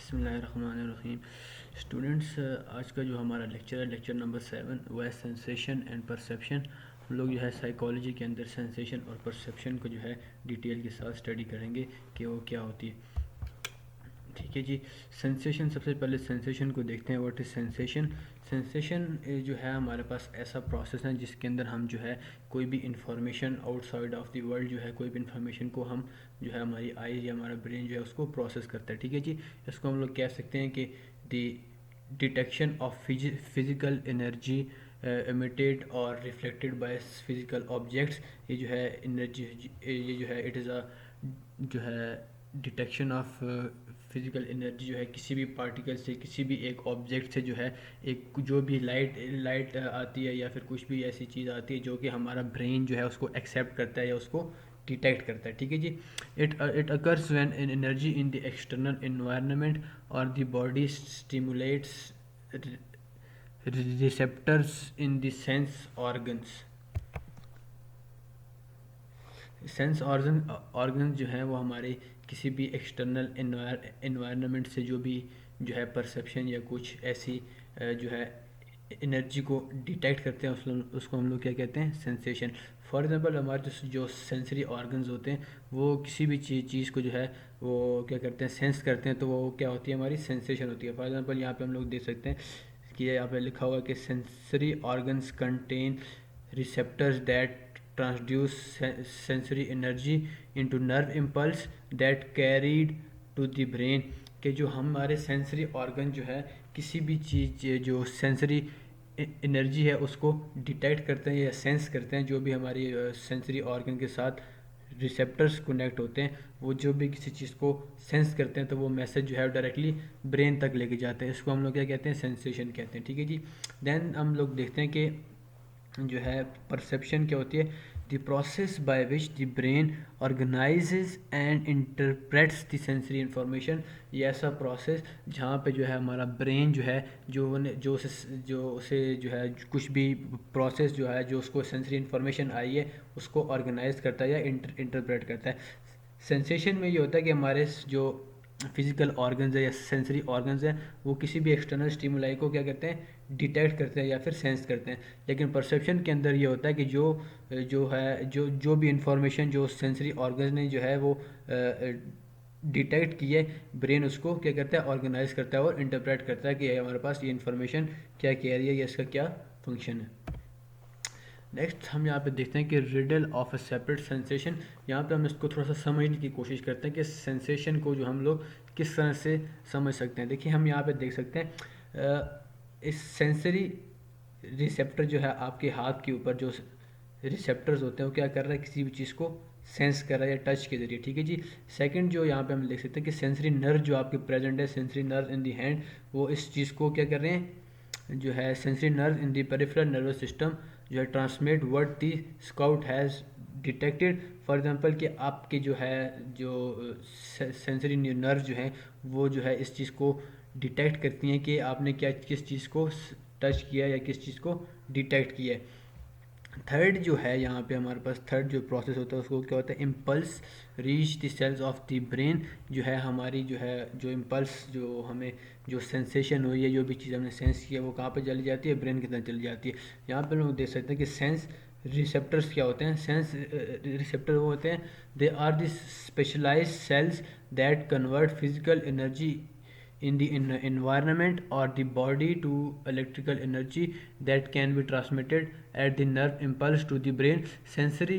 बिस्मिल्लाहिर्रहमानिर्रहीम। स्टूडेंट्स, आज का जो हमारा लेक्चर है, लेक्चर नंबर 7, वह है सेंसेशन एंड परसेप्शन। हम लोग जो है साइकोलॉजी के अंदर सेंसेशन और परसेप्शन को जो है डिटेल के साथ स्टडी करेंगे कि वो क्या होती है। ठीक है जी। सेंसेशन, सबसे पहले सेंसेशन को देखते हैं। What is sensation? सेंसेशन जो है हमारे पास ऐसा प्रोसेस है जिसके अंदर हम जो है कोई भी information outside of the world जो है, कोई भी इंफॉर्मेशन को हम जो है हमारी आईज या हमारा ब्रेन जो है उसको प्रोसेस करता है। ठीक है जी। इसको हम लोग कह सकते हैं कि the detection of physical energy emitted और रिफ्लेक्टेड बाय फिजिकल ऑब्जेक्ट्स। ये जो है एनर्जी, ये जो है इट इज़ अ जो है डिटेक्शन ऑफ फिजिकल एनर्जी जो है किसी भी पार्टिकल से, किसी भी एक ऑब्जेक्ट से जो है एक जो भी लाइट आती है या फिर कुछ भी ऐसी चीज़ आती है जो कि हमारा ब्रेन जो है उसको एक्सेप्ट करता है या उसको डिटेक्ट करता है। ठीक है जी। It occurs when an energy in the external environment और the body stimulates receptors in the sense organs. Sense organ जो है वो हमारे किसी भी एक्सटर्नल एनवायरनमेंट से जो भी जो है परसेप्शन या कुछ ऐसी जो है एनर्जी को डिटेक्ट करते हैं, उसको हम लोग क्या कहते हैं? सेंसेशन। फॉर एग्जांपल हमारे जो सेंसरी ऑर्गन्स होते हैं वो किसी भी चीज़ को जो है वो क्या करते हैं? सेंस करते हैं, तो वो क्या होती है? हमारी सेंसेशन होती है। फॉर एग्जांपल यहाँ पे हम लोग देख सकते हैं कि यहाँ पे लिखा हुआ है कि sensory organs contain receptors that transduce sensory energy into nerve impulse that carried to the brain। कि जो हमारे सेंसरी ऑर्गन जो है किसी भी चीज़ जो सेंसरी एनर्जी है उसको डिटेक्ट करते हैं या सेंस करते हैं। जो भी हमारी सेंसरी ऑर्गन के साथ रिसेप्टर्स कनेक्ट होते हैं, वो जो भी किसी चीज़ को सेंस करते हैं तो वो मैसेज जो है डायरेक्टली ब्रेन तक लेके जाते हैं। इसको हम लोग क्या कहते हैं? सेंसेशन कहते हैं। ठीक है जी। देन हम लोग देखते हैं कि जो है परसेप्शन क्या होती है? The process by which the brain organises and interprets the sensory information. ये ऐसा प्रोसेस जहाँ पे जो है हमारा ब्रेन जो है जो उसे जो है कुछ भी प्रोसेस जो है जो उसको सेंसरी इंफॉर्मेशन आई है उसको ऑर्गेनाइज करता है या इंटरप्रेट करता है। सेंसेशन में ये होता है कि हमारे जो फिजिकल ऑर्गन्स है या सेंसरी ऑर्गन्स हैं वो किसी भी एक्सटर्नल स्टिमुलाई को क्या करते हैं? डिटेक्ट करते हैं या फिर सेंस करते हैं। लेकिन परसेप्शन के अंदर ये होता है कि जो भी इंफॉर्मेशन जो सेंसरी ऑर्गन ने जो है वो डिटेक्ट की है, ब्रेन उसको क्या करता है? ऑर्गेनाइज करता है और इंटरप्रेट करता है कि हमारे पास ये इन्फॉर्मेशन क्या कह रही है या इसका क्या फंक्शन है। नेक्स्ट हम यहाँ पे देखते हैं कि riddle of a separate sensation. यहाँ पे हम इसको थोड़ा सा समझने की कोशिश करते हैं कि सेंसेशन को जो हम लोग किस तरह से समझ सकते हैं। देखिए हम यहाँ पे देख सकते हैं इस सेंसरी रिसेप्टर जो है आपके हाथ के ऊपर जो रिसेप्टर्स होते हैं वो क्या कर रहा है? किसी भी चीज़ को सेंस कर रहा है या टच के जरिए। ठीक है जी। सेकंड जो यहाँ पे हम देख सकते हैं कि सेंसरी नर्व जो आपके प्रेजेंट है, सेंसरी नर्व इन दी हैंड, वो इस चीज़ को क्या कर रहे हैं? जो है sensory nerve in the peripheral nervous system जो है transmit what the scout has detected. For example कि आपके जो है जो सेंसरी नर्व जो है वो जो है इस चीज़ को डिटेक्ट करती हैं कि आपने क्या किस चीज़ को टच किया या किस चीज़ को डिटेक्ट किया है। थर्ड जो है यहाँ पे हमारे पास थर्ड जो प्रोसेस होता है उसको क्या होता है? Impulse reach the cells of the brain. जो है हमारी जो है जो इम्पल्स जो हमें जो सेंसेशन हुई है, जो भी चीज़ हमने सेंस किया वो कहाँ पे चली जाती है? ब्रेन के अंदर चली जाती है। यहाँ पे लोग देख सकते हैं कि सेंस रिसेप्टर्स क्या होते हैं? सेंस रिसेप्टर वो होते हैं, they are the specialised cells that convert physical energy in the environment or the body to electrical energy that can be transmitted at the nerve impulse to the brain। sensory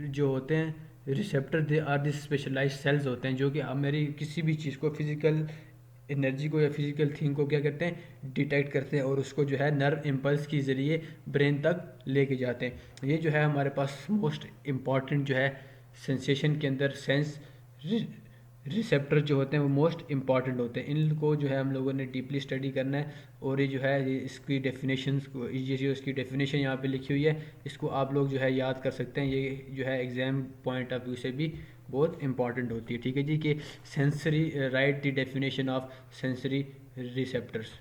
जो होते हैं receptor, they are the specialised cells होते हैं जो कि हमारी किसी भी चीज़ को फिजिकल एनर्जी को या फिजिकल थिंग को क्या करते हैं? डिटेक्ट करते हैं और उसको जो है नर्व इम्पल्स के ज़रिए ब्रेन तक लेके जाते हैं। ये जो है हमारे पास मोस्ट इम्पॉर्टेंट जो है सेंसेशन के अंदर सेंस रिसेप्टर जो होते हैं वो मोस्ट इंपॉर्टेंट होते हैं। इनको जो है हम लोगों ने डीपली स्टडी करना है और ये जो है इसकी डेफिनेशन को, ये जो इसकी डेफिनेशन यहाँ पे लिखी हुई है इसको आप लोग जो है याद कर सकते हैं। ये जो है एग्ज़ाम पॉइंट ऑफ व्यू से भी बहुत इंपॉर्टेंट होती है। ठीक है जी। कि sensory right the definition of sensory receptors.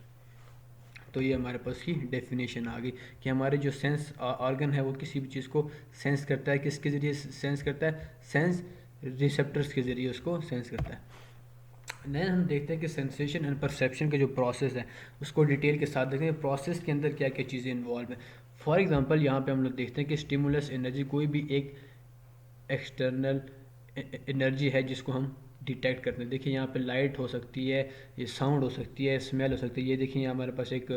तो ये हमारे पास की डेफिनेशन आ गई कि हमारे जो सेंस ऑर्गन है वो किसी भी चीज़ को सेंस करता है। किसके ज़रिए सेंस करता है? सेंस रिसेप्टर्स के ज़रिए उसको सेंस करता है। देन हम देखते हैं कि सेंसेशन एंड परसेप्शन का जो प्रोसेस है उसको डिटेल के साथ देखते हैं प्रोसेस के अंदर क्या क्या चीज़ें इन्वॉल्व हैं। फॉर एग्जांपल यहाँ पे हम लोग देखते हैं कि स्टिमुलस एनर्जी कोई भी एक एक्सटर्नल एनर्जी है जिसको हम डिटेक्ट करते हैं। देखिए यहाँ पे लाइट हो सकती है, ये साउंड हो सकती है, स्मेल हो सकती है। ये देखिए हमारे पास एक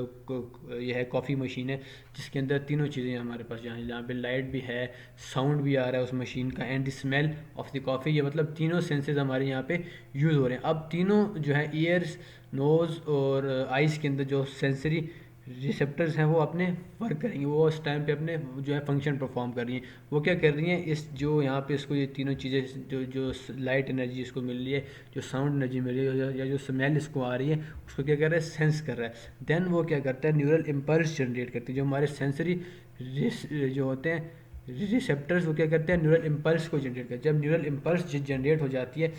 ये है कॉफ़ी मशीन है जिसके अंदर तीनों चीज़ें हमारे पास यहाँ पे लाइट भी है, साउंड भी आ रहा है उस मशीन का, and the smell of the coffee. ये मतलब तीनों सेंसेस हमारे यहाँ पे यूज़ हो रहे हैं। अब तीनों जो है ईयर्स, नोज़ और आइज़ के अंदर जो सेंसरी रिसेप्टर्स हैं वो अपने वर्क करेंगे, वो उस टाइम पे अपने जो है फंक्शन परफॉर्म कर रही हैं। वो क्या कर रही हैं, इस जो यहाँ पे इसको ये तीनों चीज़ें जो जो लाइट एनर्जी इसको मिल रही है, जो साउंड एनर्जी मिल रही है या जो स्मेल इसको आ रही है, उसको क्या कर रहा है, सेंस कर रहा है। देन वो क्या करता है, न्यूरल इम्पल्स जनरेट करती है। जो हमारे सेंसरी जो होते हैं रिसेप्टर्स, वो क्या करते हैं, न्यूरल इम्पल्स को जनरेट करते हैं। जब न्यूरल इम्पल्स जनरेट हो जाती है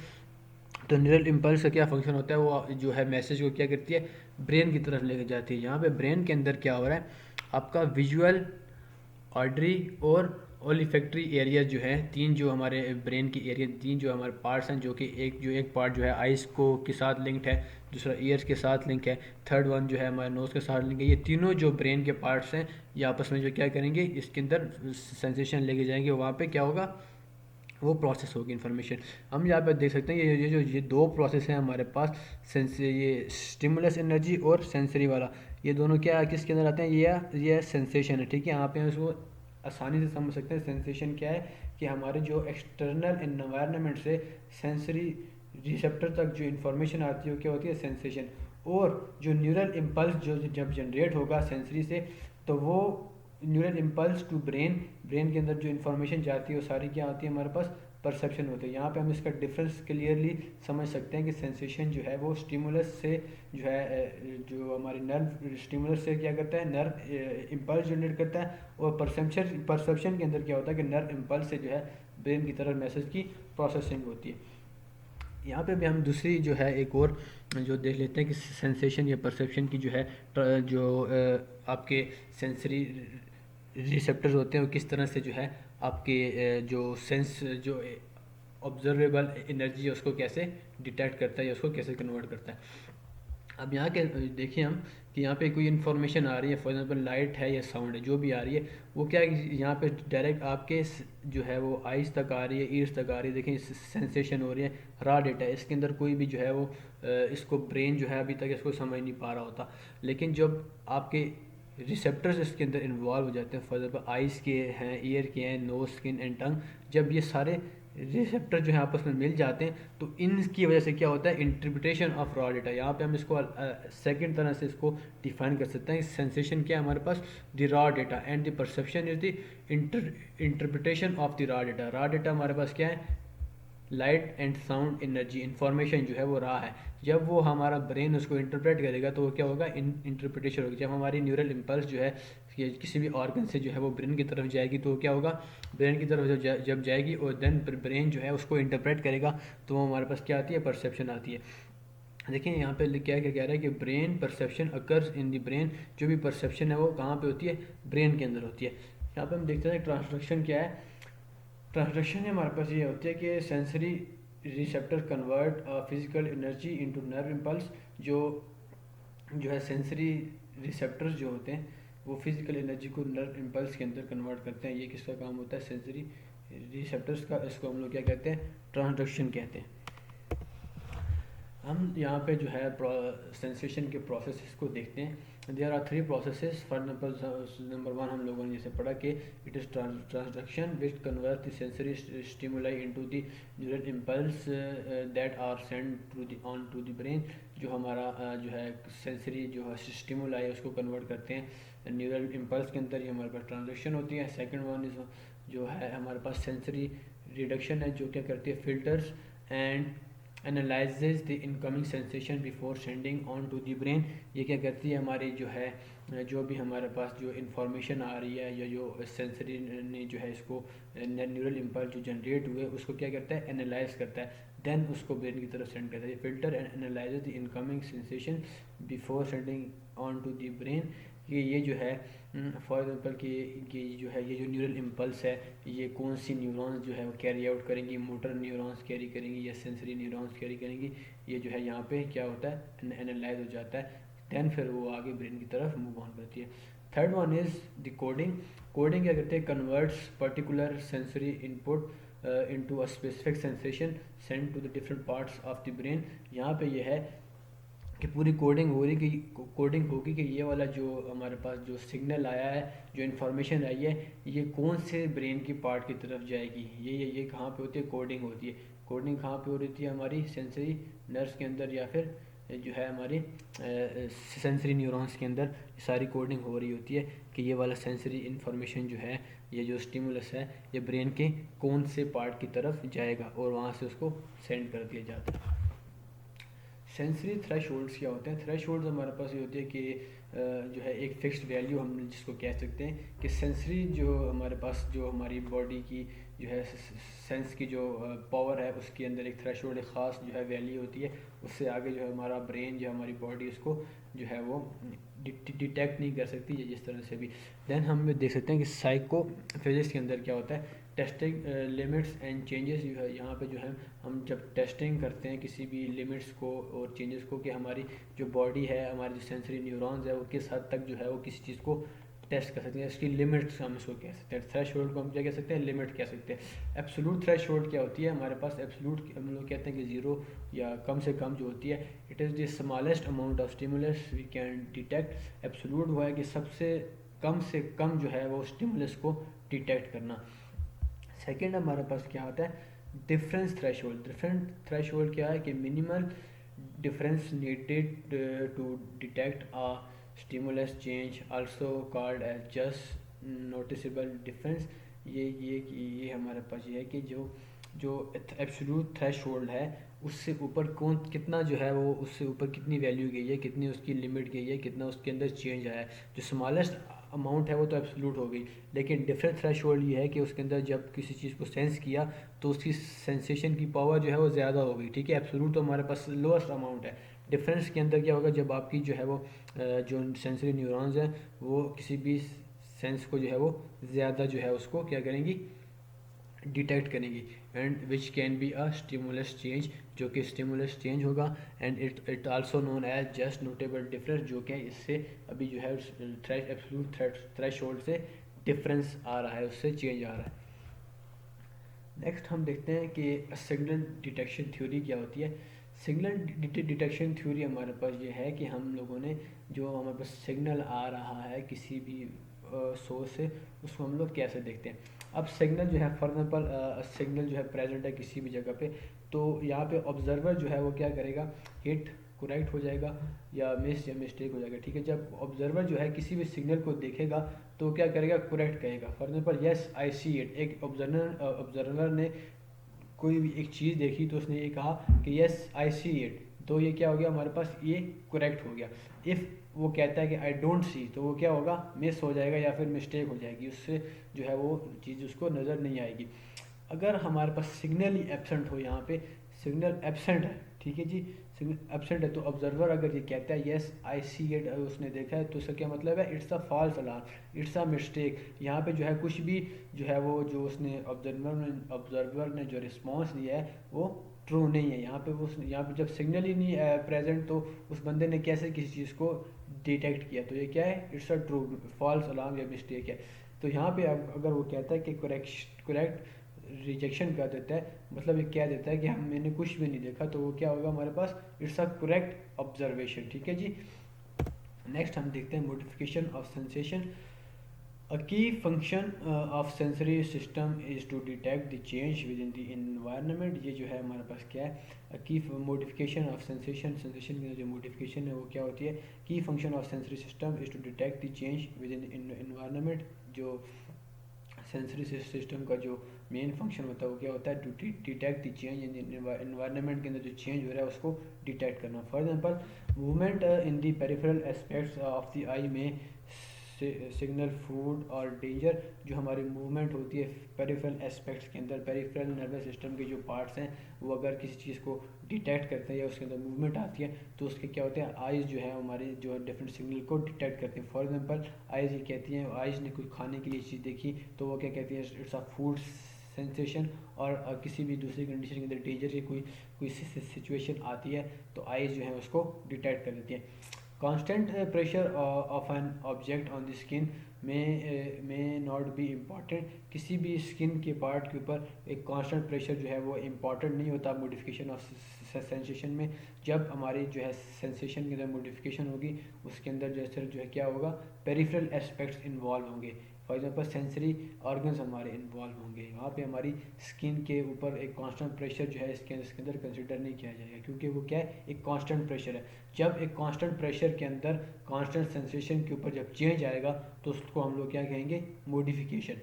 तो न्यूरल इम्पल्स का क्या फंक्शन होता है, वो जो है मैसेज को क्या करती है, ब्रेन की तरफ लेके जाती है। यहाँ पे ब्रेन के अंदर क्या हो रहा है, आपका विजुअल, ऑड्री और ओलिफैक्टरी एरिया जो है, तीन जो हमारे ब्रेन की एरिया, तीन जो हमारे पार्ट्स हैं, जो कि एक पार्ट जो है आइस को के साथ लिंक्ड है, दूसरा ईयर्स के साथ लिंक है, थर्ड वन जो है हमारे नोज़ के साथ लिंक है। ये तीनों जो ब्रेन के पार्ट्स हैं ये आपस में जो क्या करेंगे, इसके अंदर सेंसेशन लेके जाएंगे। वहाँ पे क्या होगा, वो प्रोसेस होगी इन्फॉर्मेशन। हम यहाँ पे देख सकते हैं ये दो प्रोसेस हैं हमारे पास, सेंस ये स्टिमुलस एनर्जी और सेंसरी वाला। ये दोनों क्या किसके अंदर आते हैं, ये सेंसेशन है, ठीक है। यहाँ पे हम इसको आसानी से समझ सकते हैं। सेंसेशन क्या है कि हमारे जो एक्सटर्नल एनवायरनमेंट से सेंसरी रिसेप्टर तक जो इन्फॉर्मेशन आती है वो क्या होती है, सेंसेशन। और जो न्यूरल इम्पल्स जो जब जनरेट होगा सेंसरी से, तो वो neural impulse to brain, brain के अंदर जो इन्फॉर्मेशन जाती है वो सारी क्या आती है हमारे पास, परसेप्शन होती है। यहाँ पे हम इसका डिफरेंस क्लियरली समझ सकते हैं कि सेंसेशन जो है वो स्टिमुलस से जो है जो हमारी नर्व स्टिमुलस से क्या करता है, नर्व इम्पल्स जनरेट करता है। और परसेप्शन के अंदर क्या होता है कि नर्व इम्पल्स से जो है ब्रेन की तरफ मैसेज की प्रोसेसिंग होती है। यहाँ पे भी हम दूसरी जो है एक और जो देख लेते हैं कि सेंसेशन या परसेप्शन की जो है जो आपके सेंसरी रिसेप्टर्स होते हैं वो किस तरह से जो है आपके जो सेंस जो ऑब्जर्वेबल एनर्जी है उसको कैसे डिटेक्ट करता है या उसको कैसे कन्वर्ट करता है। अब यहाँ के देखिए हम कि यहाँ पे कोई इन्फॉर्मेशन आ रही है, फॉर एग्जांपल लाइट है या साउंड है, जो भी आ रही है वो क्या है कि यहाँ पे डायरेक्ट आपके जो है वो आइज़ तक आ रही है, ईयर्स तक आ रही है। देखिए सेंसेशन हो रही है, रॉ डेटा है, इसके अंदर कोई भी जो है वो इसको ब्रेन जो है अभी तक इसको समझ नहीं पा रहा होता। लेकिन जब आपके रिसेप्टर्स इसके अंदर इन्वॉल्व हो जाते हैं, फॉर एग्जाम्पल आइज़ के हैं, ईयर के हैं, नोज, स्किन एंड टंग, जब ये सारे रिसेप्टर जो है आपस में मिल जाते हैं तो इनकी वजह से क्या होता है, इंटरप्रिटेशन ऑफ रॉ डेटा। यहाँ पे हम इसको सेकंड तरह से इसको डिफाइन कर सकते हैं। सेंसेशन क्या है हमारे पास, the raw data, and the perception is the interpretation of the raw data. Raw data हमारे पास क्या है, light and sound energy, information जो है वो रहा है। जब वो हमारा ब्रेन उसको इंटरप्रेट करेगा तो वो क्या होगा, इंटरप्रिटेशन होगी। जब हमारी न्यूरल इम्पल्स जो है किसी भी ऑर्गन से जो है वो ब्रेन की तरफ जाएगी तो क्या होगा, ब्रेन की तरफ जब जाएगी और देन ब्रेन जो है उसको इंटरप्रेट करेगा तो वो हमारे पास क्या आती है, परसेप्शन आती है। देखिए यहाँ पे क्या क्या कह रहा है कि brain perception occurs in the brain. जो भी परसेप्शन है वो कहाँ पे होती है, ब्रेन के अंदर होती है। यहाँ पे हम देखते हैं ट्रांसडक्शन क्या है। ट्रांसडक्शन हमारे पास ये होती है कि sensory receptor convert physical energy into nerve impulse. जो जो है सेंसरी रिसेप्टर्स जो होते हैं वो फिजिकल एनर्जी को नर्व इम्पल्स के अंदर कन्वर्ट करते हैं। ये किसका काम होता है, सेंसरी रिसेप्टर्स का। इसको हम लोग क्या कहते हैं, ट्रांसडक्शन कहते हैं। हम यहाँ पे जो है सेंसेशन के प्रोसेस को देखते हैं। There are three processes. For number one हम लोगों ने जैसे पढ़ा कि it is transduction which convert the sensory stimuli into the neural impulse that are send to the on to the brain. जो हमारा जो है सेंसरी जो है स्टिमुलाई है उसको कन्वर्ट करते हैं न्यूरल इम्पल्स के अंदर, ये हमारे पास ट्रांसडक्शन होती है। सेकेंड वन इज जो है हमारे पास सेंसरी रिडक्शन है, जो क्या करती है, filters and analyses the incoming sensation before sending on to the brain. ये क्या करती है, हमारी जो है जो भी हमारे पास जो इन्फॉर्मेशन आ रही है या जो सेंसरी ने जो है इसको न्यूरल इम्पल्स जो जनरेट हुए उसको क्या करता है, एनालाइज करता है, देन उसको ब्रेन की तरफ सेंड करता है। Filter and analyses the incoming sensation before sending on to the brain कि ये जो है फॉर एग्जांपल कि ये जो है, ये जो न्यूरल इम्पल्स है, ये कौन सी न्यूरॉन्स जो है वो कैरी आउट करेंगी, मोटर न्यूरॉन्स कैरी करेंगी या सेंसरी न्यूरॉन्स कैरी करेंगी, ये जो है यहाँ पे क्या होता है, एनालाइज हो जाता है। देन फिर वो आगे ब्रेन की तरफ मूव ऑन करती है। Third one is the coding. Coding क्या करते हैं, converts particular sensory input into a specific sensation send to the different parts of the brain. यहाँ पे ये है कि पूरी कोडिंग हो रही, कि कोडिंग होगी कि ये वाला जो हमारे पास जो सिग्नल आया है, जो इन्फॉर्मेशन आई है, ये कौन से ब्रेन की पार्ट की तरफ जाएगी। ये कहाँ पे होती है, कोडिंग होती है। कोडिंग कहाँ पे हो रही है, हमारी सेंसरी नर्व्स के अंदर या फिर जो है हमारी सेंसरी न्यूरॉन्स के अंदर सारी कोडिंग हो रही होती है कि ये वाला सेंसरी इन्फॉर्मेशन जो है, ये जो स्टिमुलस है, ये ब्रेन के कौन से पार्ट की तरफ जाएगा और वहाँ से उसको सेंड कर दिया जाता है। सेंसरी थ्रेशोल्ड्स क्या होते हैं, थ्रेशोल्ड्स हमारे पास ये होती है कि जो है एक फिक्स्ड वैल्यू हम जिसको कह सकते हैं कि सेंसरी जो हमारे पास जो हमारी बॉडी की जो है सेंस की जो पावर है, उसके अंदर एक थ्रेशोल्ड, एक ख़ास जो है वैल्यू होती है। उससे आगे जो है हमारा ब्रेन, जो हमारी बॉडी, उसको जो है वो डिटेक्ट नहीं कर सकती जिस तरह से भी। देन हम देख सकते हैं कि साइको फिजिक्स के अंदर क्या होता है, टेस्टिंग लिमिट्स एंड चेंजेस। जो है यहाँ पे जो है हम जब टेस्टिंग करते हैं किसी भी लिमिट्स को और चेंजेस को, कि हमारी जो बॉडी है, हमारी जो सेंसरी न्यूरॉन्स है, वो किस हद तक जो है वो किसी चीज़ को टेस्ट कर सकते हैं, इसकी लिमिट्स हम इसको कह सकते हैं। थ्रेशोल्ड को हम क्या कह सकते हैं, लिमिट कह सकते हैं। एब्सोल्यूट थ्रेशोल्ड क्या होती है, हमारे पास एब्सोल्यूट हम लोग कहते हैं कि ज़ीरो या कम से कम जो होती है, it is the smallest amount of stimulus we can detect. Absolute वो है कि सबसे कम जो है वो स्टिमुलस को डिटेक्ट करना। सेकेंड हमारे पास क्या होता है, डिफरेंस थ्रेशोल्ड। डिफरेंट थ्रेशोल्ड क्या है कि minimal difference needed to detect a stimulus change, also called as just noticeable difference. ये हमारे पास ये है कि जो एब्सोल्यूट थ्रेशोल्ड है, उससे ऊपर कौन कितना जो है वो, उससे ऊपर कितनी वैल्यू गई है, कितनी उसकी लिमिट गई है, कितना उसके अंदर चेंज आया है। जो स्मॉलेस्ट अमाउंट है वो तो एब्सोल्यूट हो गई, लेकिन डिफरेंट थ्रेशोल्ड ये है कि उसके अंदर जब किसी चीज़ को सेंस किया तो उसकी सेंसेशन की पावर जो है वो ज़्यादा हो गई। ठीक है, एब्सोल्यूट तो हमारे पास लोएस्ट अमाउंट है। डिफरेंस के अंदर क्या होगा, जब आपकी जो है वो जो सेंसरी न्यूरॉन्स हैं, वो किसी भी सेंस को जो है वो ज़्यादा जो है उसको क्या करेंगी, डिटेक्ट करेंगी। And which can be a stimulus change, जो कि स्टिमुलस चेंज होगा। And it also known as just notable difference, जो कि इससे अभी जो है एब्सोल्यूट थ्रेशोल्ड से डिफरेंस आ रहा है, उससे चेंज आ रहा है। नेक्स्ट हम देखते हैं कि सिग्नल डिटेक्शन थ्योरी क्या होती है। सिग्नल डिटेक्शन थ्योरी हमारे पास ये है कि हम लोगों ने जो हमारे पास सिग्नल आ रहा है किसी भी सोर्स से, उसको हम लोग कैसे देखते हैं। अब सिग्नल जो है, फॉर एग्जांपल सिग्नल जो है प्रेजेंट है किसी भी जगह पे, तो यहाँ पे ऑब्जर्वर जो है वो क्या करेगा, हिट करेक्ट हो जाएगा या मिस या मिस्टेक हो जाएगा। ठीक है, जब ऑब्जर्वर जो है किसी भी सिग्नल को देखेगा तो क्या करेगा, करेक्ट कहेगा। For example yes I see it, एक ऑब्जर्वर ने कोई भी एक चीज़ देखी तो उसने ये कहा कि यस आई सी इट, तो ये क्या हो गया हमारे पास, ये करेक्ट हो गया। इफ़ वो कहता है कि आई डोंट सी, तो वो क्या होगा, मिस हो जाएगा या फिर मिस्टेक हो जाएगी, उससे जो है वो चीज़ उसको नज़र नहीं आएगी। अगर हमारे पास सिग्नल ही एब्सेंट हो, यहाँ पे सिग्नल एब्सेंट है, ठीक है जी, सिग्नल एब्सेंट है, तो ऑब्जर्वर अगर ये कहता है यस आई सी इट, उसने देखा है, तो उसका क्या मतलब है, it's a false alarm, it's a mistake. यहाँ पे जो है कुछ भी जो है वो जो उसने ऑब्जर्वर ने जो रिस्पॉन्स दिया है वो ट्रू नहीं है। यहाँ पे यहाँ पे जब सिग्नल ही नहीं प्रेजेंट, तो उस बंदे ने कैसे किसी चीज़ को डिटेक्ट किया, तो ये क्या है, it's a true, false alarm या मिस्टेक है। तो यहाँ पे अगर वो कहता है कि करेक्ट रिजेक्शन कर देता है, मतलब ये क्या देता है कि हम मैंने कुछ भी नहीं देखा, तो वो क्या होगा हमारे पास, इट्स अ करेक्ट ऑब्जर्वेशन। ठीक है जी। नेक्स्ट हम देखते हैं modification of sensation. A key function of sensory system is to detect the change within the environment। ये जो है हमारे पास क्या है, a key modification of sensation, sensation की जो modification है वो क्या होती है, key function of sensory system is to detect the change within the environment। जो सेंसरी सिस्टम का जो मेन फंक्शन होता है वो क्या होता है, to detect the change in environment के अंदर जो चेंज हो रहा है उसको डिटेक्ट करना। For example movement in the peripheral aspects of the eye में सिग्नल फूड और डेंजर। जो हमारी मूवमेंट होती है पेरिफेरल एस्पेक्ट्स के अंदर, पेरिफेरल नर्वस सिस्टम के जो पार्ट्स हैं वो अगर किसी चीज़ को डिटेक्ट करते हैं या उसके अंदर मूवमेंट आती है तो उसके क्या होते हैं, आइज़ जो है हमारी जो डिफरेंट सिग्नल को डिटेक्ट करती हैं। फॉर एग्जांपल आइज़ ये कहती हैं, आइज़ ने कुछ खाने के लिए चीज़ देखी तो वो क्या कहती है, इट्स अ फूड सेंसेशन। और किसी भी दूसरी कंडीशन के अंदर डेंजर की कोई सिचुएशन आती है तो आइज़ जो है उसको डिटेक्ट कर देती हैं। Constant pressure of an object on the skin may not be important। किसी भी स्किन के पार्ट के ऊपर एक कांस्टेंट प्रेशर जो है वो इम्पॉर्टेंट नहीं होता मॉडिफिकेशन ऑफ सेंसेशन में। जब हमारी जो है सेंसेशन के अंदर मॉडिफिकेशन होगी उसके अंदर जो है क्या होगा, पेरिफेरल एस्पेक्ट्स इन्वॉल्व होंगे। फॉर एग्जांपल सेंसरी ऑर्गन्स हमारे इन्वॉल्व होंगे। वहाँ पे हमारी स्किन के ऊपर एक कांस्टेंट प्रेशर जो है इसके अंदर कंसिडर नहीं किया जाएगा क्योंकि वो क्या है, एक कांस्टेंट प्रेशर है। जब एक कांस्टेंट प्रेशर के अंदर कांस्टेंट सेंसेशन के ऊपर जब चेंज आएगा तो उसको हम लोग क्या कहेंगे, मॉडिफिकेशन।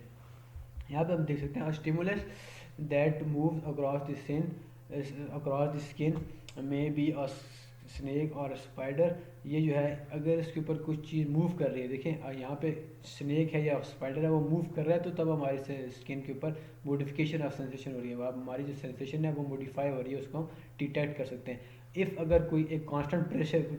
यहाँ पे हम देख सकते हैं stimulus that move across the skin may be a snake और स्पाइडर। ये जो है अगर इसके ऊपर कुछ चीज़ मूव कर रही है, देखें यहाँ पे स्नेक है या स्पाइडर है वो मूव कर रहा है तो तब हमारे स्किन के ऊपर मॉडिफिकेशन ऑफ सेंसेशन हो रही है। अब हमारी जो सेंसेशन है वो मॉडिफाई हो रही है, उसको हम डिटेक्ट कर सकते हैं। इफ़ अगर कोई एक कांस्टेंट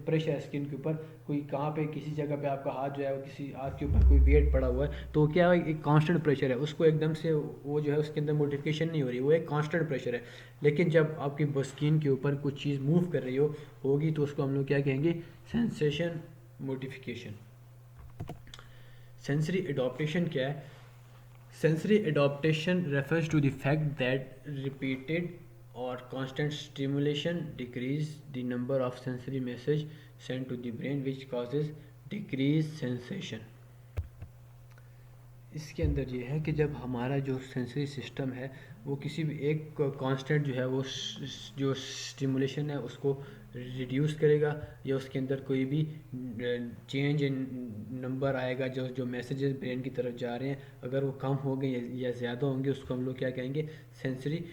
प्रेशर है स्किन के ऊपर, कोई कहाँ पे किसी जगह पे आपका हाथ जो है वो किसी हाथ के ऊपर कोई वेट पड़ा हुआ है तो क्या है, एक कांस्टेंट प्रेशर है, उसको एकदम से वो जो है उसके अंदर मॉडिफिकेशन नहीं हो रही, वो एक कांस्टेंट प्रेशर है। लेकिन जब आपकी स्किन के ऊपर कुछ चीज़ मूव कर रही होगी तो उसको हम लोग क्या कहेंगे, सेंसेशन मॉडिफिकेशन। सेंसरी एडॉप्टेशन क्या है? Sensory adaptation refers to the fact that repeated or constant stimulation decrease the number of sensory message sent to the brain which causes decreased sensation। इसके अंदर ये है कि जब हमारा जो सेंसरी सिस्टम है वो किसी भी एक कांस्टेंट जो है वो जो स्टिमुलेशन है उसको रिड्यूस करेगा या उसके अंदर कोई भी चेंज इन नंबर आएगा, जो मैसेजेस ब्रेन की तरफ जा रहे हैं अगर वो कम हो गए या ज़्यादा होंगे उसको हम लोग क्या कहेंगे, सेंसरी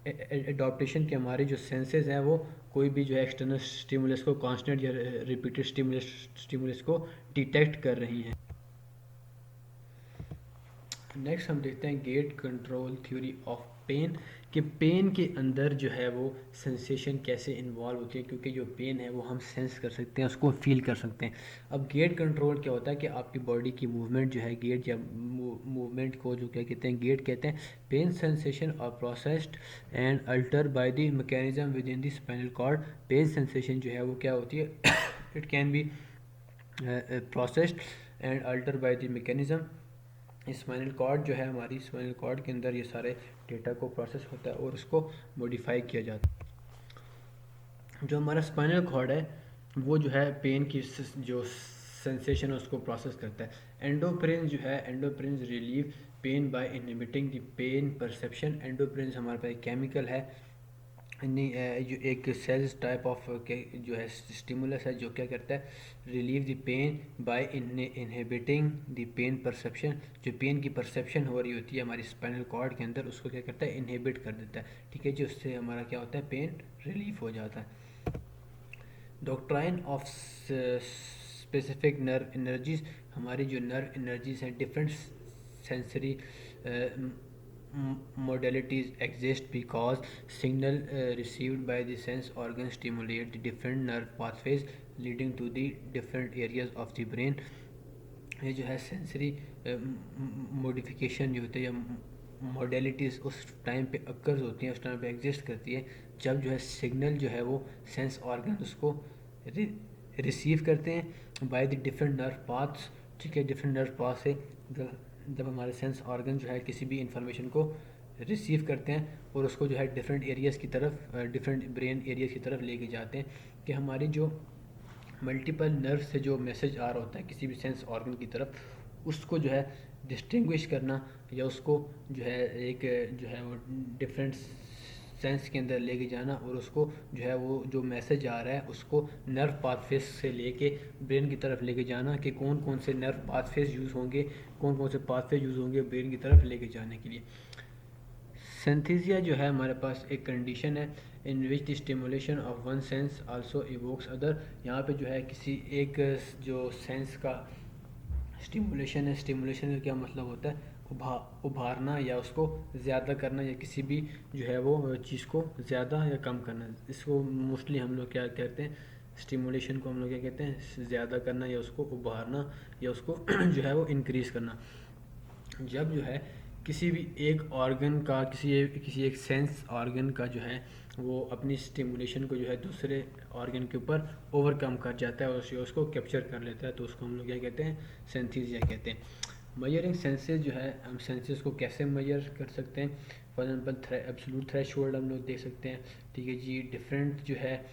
एडॉप्टेशन के हमारे जो सेंसेस हैं वो कोई भी जो है एक्सटर्नल स्टिमुलस को कांस्टेंट या रिपीटेड स्टिमुलस को डिटेक्ट कर रही हैं। नेक्स्ट हम देखते हैं gate control theory of pain, कि पेन के अंदर जो है वो सेंसेशन कैसे इन्वॉल्व होती है, क्योंकि जो पेन है वो हम सेंस कर सकते हैं, उसको फील कर सकते हैं। अब गेट कंट्रोल क्या होता है कि आपकी बॉडी की मूवमेंट जो है, गेट या मूवमेंट को जो क्या कहते हैं, गेट कहते हैं। Pain sensation are processed and alter by the mechanism within the spinal cord. Pain sensation जो है वो क्या होती है, it can be processed and alter by the mechanism. Spinal cord जो है, हमारी स्पाइनल कॉर्ड के अंदर ये सारे डेटा को प्रोसेस होता है और उसको मॉडिफाई किया जाता है। जो हमारा स्पाइनल कॉर्ड है वो जो है पेन की जो सेंसेशन है उसको प्रोसेस करता है। एंडोफ्रेंस जो है, endorphins relieve pain by inhibiting the pain perception. Endorphins हमारे पास एक केमिकल है, जो एक सेल्स टाइप ऑफ जो है स्टिमुलस है जो क्या करता है, relieve the pain by inhibiting the pain perception. जो पेन की परसेप्शन हो रही होती है हमारी स्पाइनल कॉर्ड के अंदर उसको क्या करता है, इनहिबिट कर देता है, ठीक है जी। उससे हमारा क्या होता है, पेन रिलीफ हो जाता है। Doctrine of specific nerve energies. हमारी जो नर्व एनर्जीज हैं, different sensory modalities exist because signal received by the sense organ stimulate the different nerve pathways leading to the different areas of the brain। ये जो है sensory modification जो होती है या मॉडलिटीज़ उस टाइम पे अक्कर्स होती हैं, उस टाइम पे एग्जिस्ट करती है जब जो है सिग्नल जो है वो सेंस ऑर्गन उसको रिसीव करते हैं by the different nerve paths, ठीक है। डिफरेंट नर्व पाथ से जब हमारे सेंस ऑर्गन जो है किसी भी इंफॉर्मेशन को रिसीव करते हैं और उसको जो है डिफरेंट एरियाज़ की तरफ, डिफरेंट ब्रेन एरियाज़ की तरफ लेके जाते हैं, कि हमारी जो मल्टीपल नर्व से जो मैसेज आ रहा होता है किसी भी सेंस ऑर्गन की तरफ, उसको जो है डिस्टिंग्विश करना या उसको जो है एक जो है वो डिफरेंट सेंस के अंदर लेके जाना और उसको जो है वो जो मैसेज आ रहा है उसको नर्व पाथवेज से लेके ब्रेन की तरफ लेके जाना, कि कौन कौन से नर्व पाथवेज यूज़ होंगे, कौन कौन से पाथवेज यूज़ होंगे ब्रेन की तरफ लेके जाने के लिए। सिंथेसिया जो है हमारे पास एक कंडीशन है in which the stimulation of one sense also evokes other. यहाँ पे जो है किसी एक जो सेंस का स्टिमुलेशन है, स्टिमुलेशन का क्या मतलब होता है, उभारना या उसको ज़्यादा करना, या किसी भी जो है वो चीज़ को ज़्यादा या कम करना। इसको मोस्टली हम लोग क्या कहते हैं, स्टिमुलेशन को हम लोग क्या कहते हैं, ज़्यादा करना या उसको उभारना या उसको जो है वो इंक्रीज़ करना। जब जो है किसी भी एक ऑर्गन का, किसी एक सेंस ऑर्गन का जो है वो अपनी स्टिमुलेशन को जो है दूसरे ऑर्गन के ऊपर ओवरकम कर जाता है और उसको कैप्चर कर लेता है, तो उसको हम लोग क्या कहते हैं, सेंथीसिया कहते हैं। मेजरिंग सेंसेस जो है, हम सेंसेस को कैसे मेजर कर सकते हैं, फॉर एग्जांपल एब्सोल्यूट थ्रेशोल्ड हम लोग देख सकते हैं, ठीक है जी। डिफरेंट जो है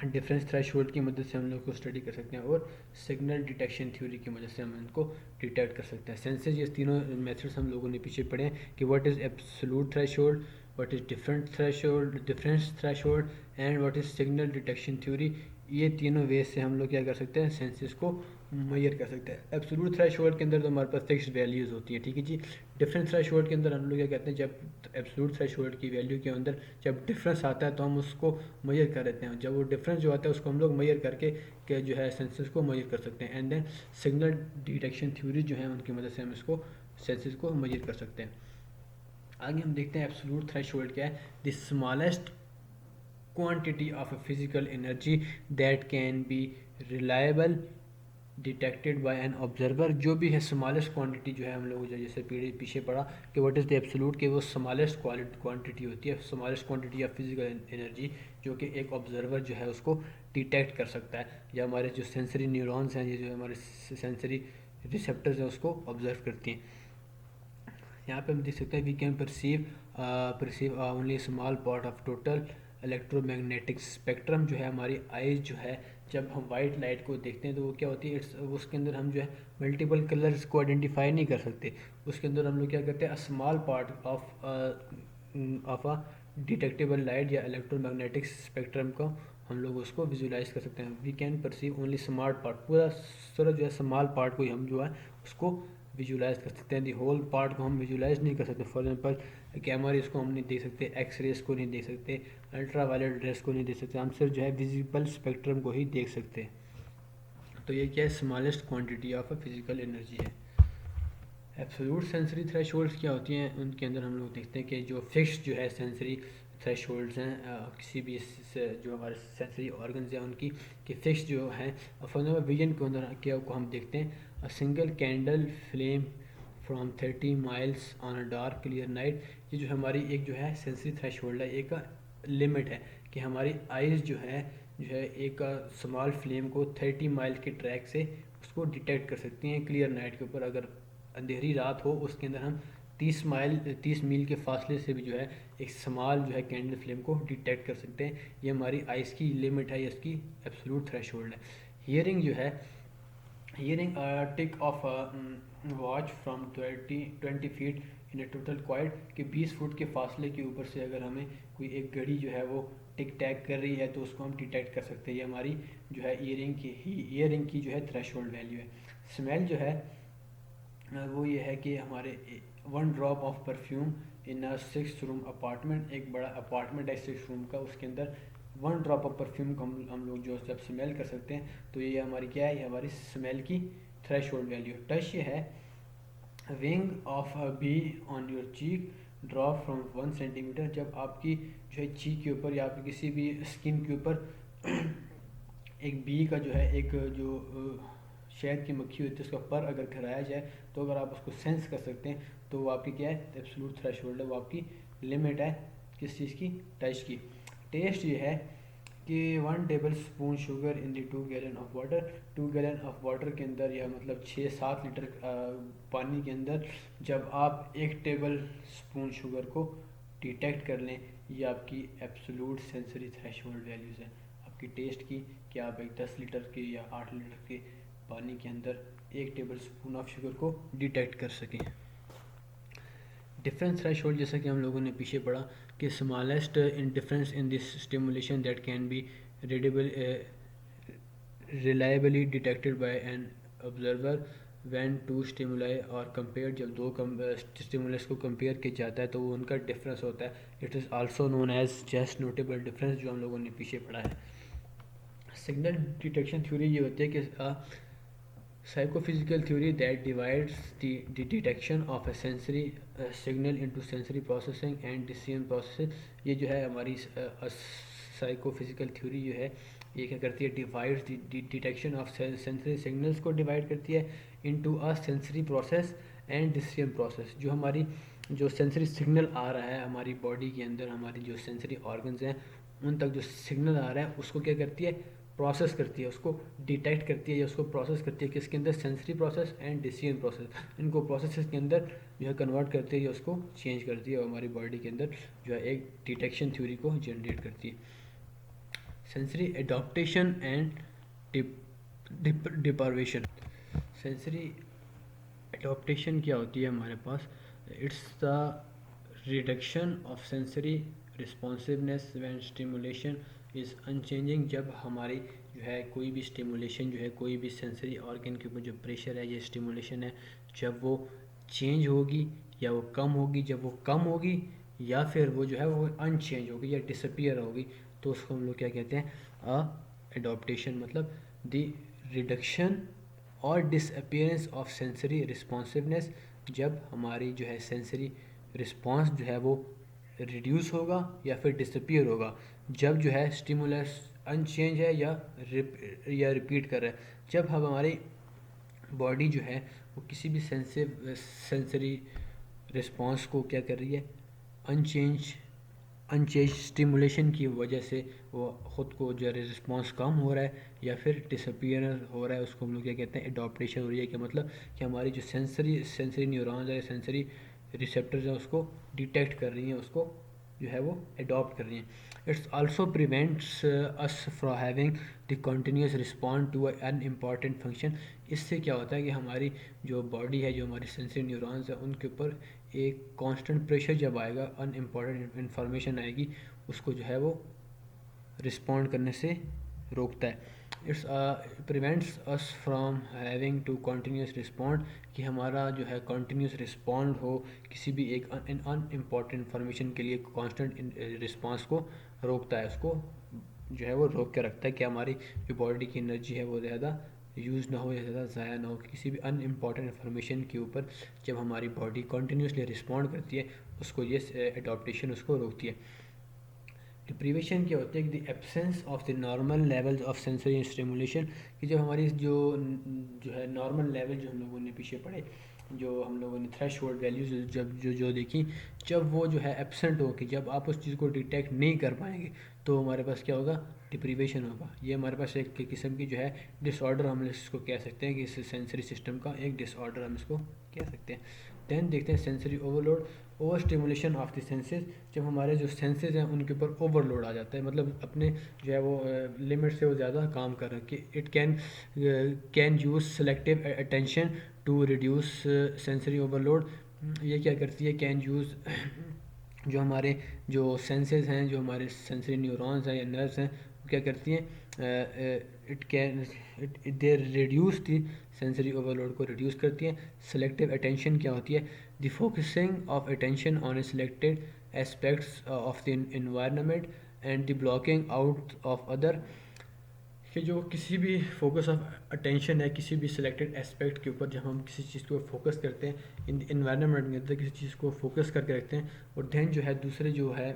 डिफरेंस थ्रेशोल्ड की मदद से हम लोग को स्टडी कर सकते हैं, और सिग्नल डिटेक्शन थ्योरी की मदद से हम इनको डिटेक्ट कर सकते हैं। सेंसेस, ये तीनों मेथड्स हम लोगों ने पीछे पढ़े हैं कि what is absolute threshold, what is difference threshold and what is signal detection theory. ये तीनों वे से हम लोग क्या कर सकते हैं, सेंसेस को मेजर कर सकते हैं। एब्सोल्यूट थ्रेशोल्ड के अंदर तो हमारे पास फिक्स्ड वैल्यूज़ होती हैं, ठीक है जी। डिफरेंस थ्रेशोल्ड के अंदर हम लोग क्या कहते हैं, जब एब्सोल्यूट थ्रेशोल्ड की वैल्यू के अंदर जब डिफरेंस आता है तो हम उसको मेजर कर लेते हैं। जब वो डिफरेंस जो आता है उसको हम लोग मेजर करके के जो है सेंसेस को मेजर कर सकते हैं। And then signal detection theory जो है उनकी मदद से हम इसको सेंसेस को मेजर कर सकते हैं। आगे हम देखते हैं एब्सोल्यूट थ्रेशोल्ड क्या है, the smallest quantity of a physical energy that can be reliable detected by an observer. जो भी है स्मॉलेस्ट क्वांटिटी जो है, हम लोग जैसे पीछे पढ़ा कि व्हाट इज़ द एब्सोल्यूट, कि वो स्मॉलेस्ट क्वांटिटी होती है, smallest quantity of physical energy जो कि एक ऑब्जर्वर जो है उसको डिटेक्ट कर सकता है, या हमारे जो सेंसरी न्यूरॉन्स हैं, ये जो हमारे सेंसरी रिसेप्टर्स हैं उसको ऑब्जर्व करती हैं। यहाँ पे हम देख सकते हैं we can perceive only small part of total electromagnetic spectrum. जो है हमारी आइज जो है, जब हम वाइट लाइट को देखते हैं तो वो क्या होती है, उसके अंदर हम जो है मल्टीपल कलर्स को आइडेंटिफाई नहीं कर सकते। उसके अंदर हम लोग क्या करते हैं, small part of a detectable light या इलेक्ट्रोमैग्नेटिक स्पेक्ट्रम को हम लोग उसको विजुलाइज कर सकते हैं। We can perceive only small पार्ट, पूरा सारा जो है स्मॉल पार्ट को हम जो है उसको विजुलाइज कर सकते हैं। दी होल पार्ट को हम विजुलाइज नहीं कर सकते। फॉर एग्जांपल कैमरा रेस को हम नहीं देख सकते, एक्स रेस को नहीं देख सकते, अल्ट्रा वायलेट रेस को नहीं देख सकते, हम सिर्फ जो है विजिबल स्पेक्ट्रम को ही देख सकते हैं। तो ये क्या है, smallest quantity of a physical energy है। एब्सोल्यूट सेंसरी थ्रेशोल्ड्स क्या होती हैं, उनके अंदर हम लोग देखते हैं कि जो फिक्स जो है सेंसरी थ्रेशोल्ड्स हैं किसी भी जो हमारे सेंसरी ऑर्गन्स हैं उनकी, कि फिक्स जो हैं। फॉर एग्जाम्पल विजन के अंदर क्या को हम देखते हैं, a single candle flame from 30 miles on a dark clear night. ये जो हमारी एक जो है सेंसरी थ्रेशोल्ड है, एक लिमिट है कि हमारी आइज़ जो है एक स्मॉल फ्लेम को 30 माइल के ट्रैक से उसको डिटेक्ट कर सकती हैं क्लियर नाइट के ऊपर। अगर अंधेरी रात हो उसके अंदर हम 30 मील के फासले से भी जो है एक स्मॉल जो है कैंडल फ्लेम को डिटेक्ट कर सकते हैं। ये हमारी आइज़ की लिमिट है, इसकी एब्सोल्यूट थ्रेशोल्ड है। हियरिंग जो है, hearing tick of watch from 20 feet in A total quite, कि 20 फुट के फासले के ऊपर से अगर हमें कोई एक घड़ी जो है वो टिक टैक कर रही है तो उसको हम डिटेक्ट कर सकते हैं। ये हमारी जो है ईयरिंग की जो है थ्रेशोल्ड वैल्यू है। स्मेल जो है वो ये है कि हमारे 1 drop of perfume in a 6 room apartment, एक बड़ा अपार्टमेंट है 6 रूम का, उसके अंदर 1 ड्रॉप ऑफ परफ्यूम को हम लोग जो जब स्मेल कर सकते हैं तो ये हमारी क्या है, ये हमारी स्मेल की थ्रेशोल्ड वैल्यू। टच ये है, wing of a be on your cheek drop from 1 centimetre, जब आपकी जो है चीक के ऊपर या आपकी किसी भी स्किन के ऊपर एक बी का जो है एक जो शहद की मक्खी होती है उसका पर अगर कराया जाए तो अगर आप उसको सेंस कर सकते हैं तो वो आपकी क्या है, एब्सोल्यूट थ्रेशोल्ड है, वो आपकी लिमिट है किस चीज़ की, टच की। टेस्ट ये है कि 1 table spoon sugar in the 2 gallon of water, 2 gallon of water के अंदर या मतलब 6-7 लीटर पानी के अंदर जब आप 1 टेबल स्पून शुगर को डिटेक्ट कर लें, ये आपकी एब्सोल्यूट सेंसरी थ्रेशोल्ड वैल्यूज़ है आपकी टेस्ट की, कि आप एक 10 लीटर के या 8 लीटर के पानी के अंदर 1 टेबल स्पून ऑफ शुगर को डिटेक्ट कर सकें। डिफरेंस थ्रेशोल्ड, जैसा कि हम लोगों ने पीछे पढ़ा कि smallest in difference in this stimulation that can be reliably detected by an observer when two stimuli are compare, जब दो स्टिमुलस को कंपेयर किया जाता है तो वो उनका डिफरेंस होता है। It is also known as just notable difference, जो हम लोगों ने पीछे पढ़ा है। सिग्नल डिटेक्शन थ्योरी ये होती है कि Psychophysical theory that divides the detection of a sensory signal into sensory processing and decision process. ये जो है हमारी साइकोफिजिकल थ्योरी जो है ये क्या करती है, divides detection of sensory signals को डिवाइड करती है into a sensory process and decision process. जो हमारी जो सेंसरी सिग्नल आ रहा है हमारी बॉडी के अंदर, हमारी जो सेंसरी ऑर्गन्स हैं उन तक जो सिग्नल आ रहा है उसको क्या करती है, प्रोसेस करती है, उसको डिटेक्ट करती है या उसको प्रोसेस करती है किसके अंदर, sensory process and decision process. इनको प्रोसेस के अंदर जो है कन्वर्ट करती है या उसको चेंज करती है और हमारी बॉडी के अंदर जो है एक डिटेक्शन थ्योरी को जनरेट करती है। Sensory adaptation and deprivation. Sensory adaptation क्या होती है हमारे पास, it's the reduction of sensory responsiveness when stimulation is unchanging. जब हमारी जो है कोई भी स्टिमुलेशन जो है, कोई भी सेंसरी ऑर्गन के ऊपर जो प्रेशर है या स्टिमुलेशन है, जब वो चेंज होगी या वो कम होगी, जब वो कम होगी या फिर वो जो है वो अनचेंज होगी या डिसअपियर होगी, तो उसको हम लोग क्या कहते हैं, एडॉप्टेशन। मतलब द रिडक्शन और डिसअपियरेंस ऑफ सेंसरी रिस्पॉन्सिवनेस। जब हमारी जो है सेंसरी रिस्पॉन्स जो है वो रिड्यूस होगा या फिर डिसअपियर होगा, जब जो है स्टिमुलस अनचेंज है या रिपीट कर रहा है, जब हम हमारी बॉडी जो है वो किसी भी सेंसरी रिस्पॉन्स को क्या कर रही है, अनचेंज स्टिमुलेशन की वजह से वो ख़ुद को जो है रिस्पॉन्स कम हो रहा है या फिर डिसअपियर हो रहा है, उसको हम लोग क्या कहते हैं, एडॉप्टेशन हो रही है। कि मतलब कि हमारी जो सेंसरी न्यूरॉन्स है, सेंसरी रिसेप्टर्स हैं, उसको डिटेक्ट कर रही हैं, उसको जो है वो एडॉप्ट कर रही हैं। It's also prevents us from having the continuous respond to unimportant function. इससे क्या होता है कि हमारी जो बॉडी है, जो हमारी सेंसरी न्यूरॉन्स है, उनके ऊपर एक कांस्टेंट प्रेशर जब आएगा, अनइम्पॉर्टेंट इन्फॉर्मेशन आएगी, उसको जो है वो रिस्पॉन्ड करने से रोकता है। It's prevents us from having to continuous respond, कि हमारा जो है कंटिन्यूस रिस्पॉन्ड हो किसी भी एक अनइम्पॉर्टेंट इन्फॉर्मेशन के लिए, कांस्टेंट रिस्पॉन्स को रोकता है, उसको जो है वो रोक के रखता है कि हमारी जो बॉडी की एनर्जी है वो ज़्यादा यूज़ ना हो या ज़्यादा ज़ाया ना हो किसी भी अनइम्पॉर्टेंट इन्फॉर्मेशन के ऊपर। जब हमारी बॉडी कंटिन्यूसली रिस्पॉन्ड करती है, उसको ये एडॉप्टेशन उसको रोकती है। डिप्रीवेशन क्या होती है, कि the absence of the normal levels of sensory stimulation, कि जब हमारी जो है नॉर्मल लेवल जो हम लोगों ने पीछे पढ़े, जो हम लोगों ने थ्रेश होल्ड वैल्यूज जब जो देखी, जब वो जो है एब्सेंट हो, कि जब आप उस चीज़ को डिटेक्ट नहीं कर पाएंगे, तो हमारे पास क्या होगा, डिप्रीवेशन होगा। ये हमारे पास एक किस्म की जो है डिसऑर्डर हम इसको कह सकते हैं, कि इस सेंसरी सिस्टम का एक डिसऑर्डर हम इसको कह सकते हैं। दैन देखते हैं sensory overload, over stimulation of the senses. जब हमारे जो सेंसेस हैं उनके ऊपर ओवरलोड आ जाता है, मतलब अपने जो है वो लिमिट से वो ज़्यादा काम कर रहा है, कि it can use selective attention to reduce sensory overload. ये क्या करती है, कैन यूज़ जो हमारे जो सेंसेस हैं, जो हमारे सेंसरी न्यूरॉन्स हैं या नर्व्स हैं, वो क्या करती हैं, it they reduce the sensory overload को रिड्यूस करती हैं। सेलेक्टिव अटेंशन क्या होती है, the focusing of attention on A selected aspects of the environment and the blocking out of other, कि जो किसी भी फोकस ऑफ अटेंशन है किसी भी सिलेक्टेड एस्पेक्ट के ऊपर, जब हम किसी चीज़ को फोकस करते हैं इन इन्वायरमेंट के अंदर, किसी चीज़ को फोकस करके रखते हैं, और दैन जो है दूसरे जो है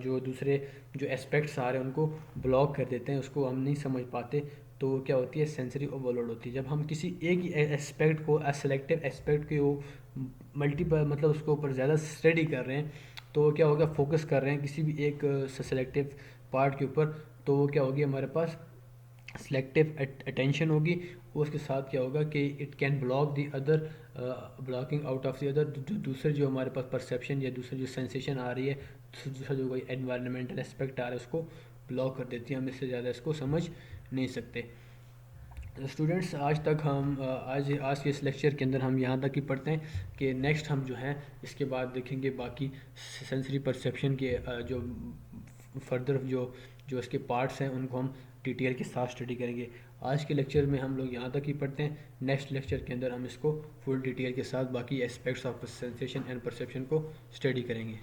जो दूसरे जो एस्पेक्ट्स आ रहे हैं उनको ब्लॉक कर देते हैं, उसको हम नहीं समझ पाते, तो क्या होती है, सेंसरी ओवरलोड होती है। जब हम किसी एक ही एस्पेक्ट को, सेलेक्टिव एस्पेक्ट के वो मल्टीपल, मतलब उसके ऊपर ज़्यादा स्टडी कर रहे हैं, तो क्या होगा, फोकस कर रहे हैं किसी भी एक सेलेक्टिव पार्ट के ऊपर, तो वो क्या होगी, हमारे पास सेलेक्टिव अटेंशन होगी। उसके साथ क्या होगा कि it can block the other, blocking out of the other, दूसरे जो हमारे पास परसेप्शन या दूसरी जो सेंसेशन आ रही है, दूसरा जो कोई एनवायरनमेंटल एस्पेक्ट आ रहा है, उसको ब्लॉक कर देती है, हम इससे ज़्यादा इसको समझ नहीं सकते। तो स्टूडेंट्स, आज तक हम आज के इस लेक्चर के अंदर हम यहाँ तक ही पढ़ते हैं, कि नेक्स्ट हम जो है इसके बाद देखेंगे बाकी सेंसरी परसेप्शन के जो फर्दर जो इसके पार्ट्स हैं उनको हम डिटेल के साथ स्टडी करेंगे। आज के लेक्चर में हम लोग यहाँ तक ही पढ़ते हैं, नेक्स्ट लेक्चर के अंदर हम इसको फुल डिटेल के साथ बाकी aspects of sensation and perception को स्टडी करेंगे।